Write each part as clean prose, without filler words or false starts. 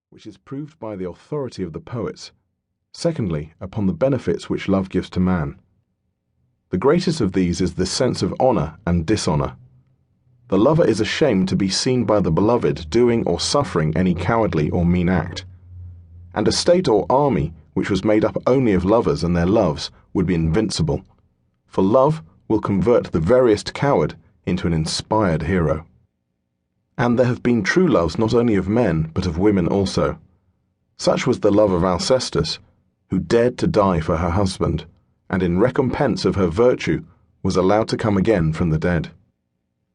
which is proved by the authority of the poets. Secondly, upon the benefits which love gives to man. The greatest of these is the sense of honour and dishonour. The lover is ashamed to be seen by the beloved doing or suffering any cowardly or mean act. And a state or army which was made up only of lovers and their loves would be invincible, for love will convert the veriest coward into an inspired hero. And there have been true loves not only of men but of women also. Such was the love of Alcestis, who dared to die for her husband, and in recompense of her virtue was allowed to come again from the dead.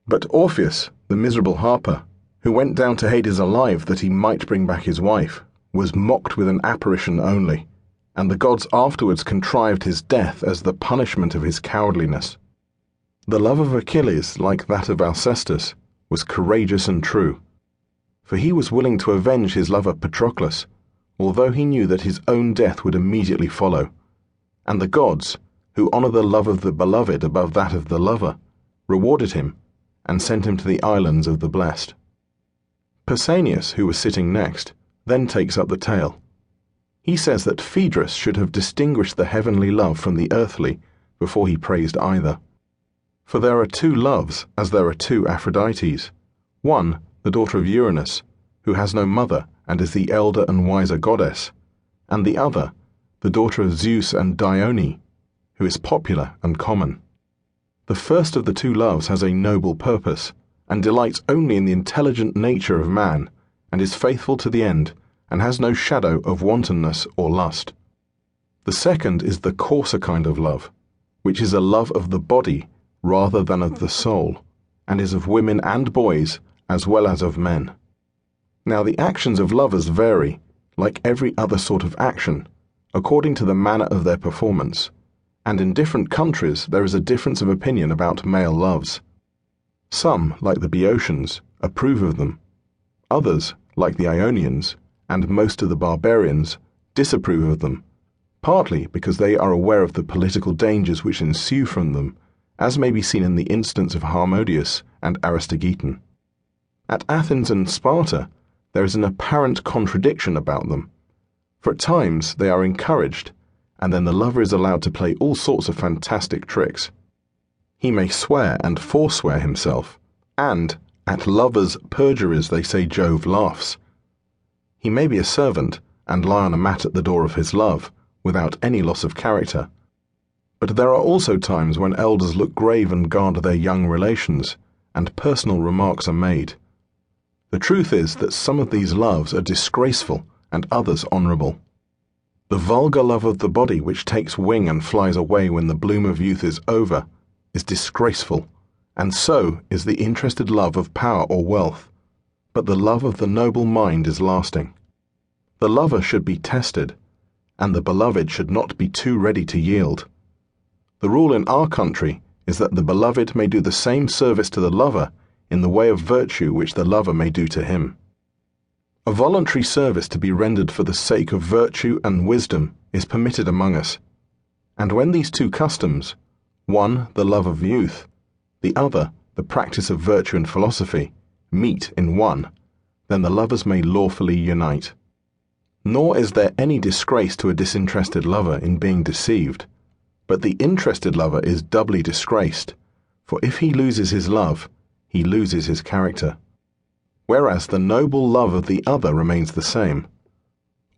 But Orpheus, the miserable harper, who went down to Hades alive that he might bring back his wife, was mocked with an apparition only, and the gods afterwards contrived his death as the punishment of his cowardliness. The love of Achilles, like that of Alcestis, was courageous and true, for he was willing to avenge his lover Patroclus, although he knew that his own death would immediately follow, and the gods, who honour the love of the beloved above that of the lover, rewarded him and sent him to the islands of the blessed. Pausanias, who was sitting next, then takes up the tale. He says that Phaedrus should have distinguished the heavenly love from the earthly before he praised either. For there are two loves, as there are two Aphrodites. One, the daughter of Uranus, who has no mother and is the elder and wiser goddess, and the other, the daughter of Zeus and Dione, who is popular and common. The first of the two loves has a noble purpose, and delights only in the intelligent nature of man, and is faithful to the end, and has no shadow of wantonness or lust. The second is the coarser kind of love, which is a love of the body rather than of the soul, and is of women and boys as well as of men. Now the actions of lovers vary, like every other sort of action, according to the manner of their performance, and in different countries there is a difference of opinion about male loves. Some, like the Boeotians, approve of them. Others, like the Ionians, and most of the barbarians, disapprove of them, partly because they are aware of the political dangers which ensue from them, as may be seen in the instance of Harmodius and Aristogiton. At Athens and Sparta, there is an apparent contradiction about them, for at times they are encouraged, and then the lover is allowed to play all sorts of fantastic tricks. He may swear and forswear himself, and at lovers' perjuries they say Jove laughs. He may be a servant and lie on a mat at the door of his love, without any loss of character. But there are also times when elders look grave and guard their young relations, and personal remarks are made. The truth is that some of these loves are disgraceful and others honourable. The vulgar love of the body which takes wing and flies away when the bloom of youth is over is disgraceful, and so is the interested love of power or wealth, but the love of the noble mind is lasting. The lover should be tested, and the beloved should not be too ready to yield. The rule in our country is that the beloved may do the same service to the lover in the way of virtue which the lover may do to him. A voluntary service to be rendered for the sake of virtue and wisdom is permitted among us, and when these two customs, one the love of youth, the other the practice of virtue and philosophy, meet in one, then the lovers may lawfully unite. Nor is there any disgrace to a disinterested lover in being deceived, but the interested lover is doubly disgraced, for if he loses his love, he loses his character, whereas the noble love of the other remains the same,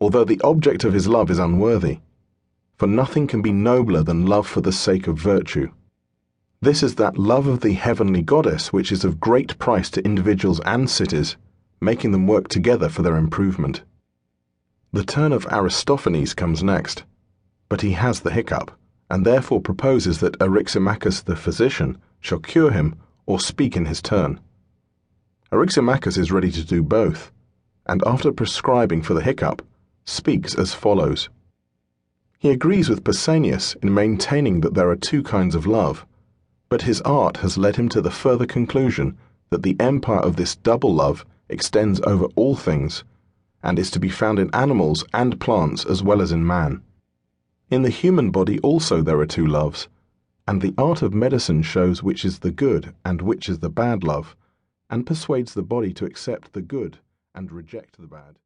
although the object of his love is unworthy, for nothing can be nobler than love for the sake of virtue. This is that love of the heavenly goddess which is of great price to individuals and cities, making them work together for their improvement. The turn of Aristophanes comes next, but he has the hiccup, and therefore proposes that Eryximachus the physician shall cure him or speak in his turn. Eryximachus is ready to do both, and after prescribing for the hiccup, speaks as follows. He agrees with Pausanias in maintaining that there are two kinds of love, but his art has led him to the further conclusion that the empire of this double love extends over all things, and is to be found in animals and plants as well as in man. In the human body also there are two loves, and the art of medicine shows which is the good and which is the bad love, and persuades the body to accept the good and reject the bad.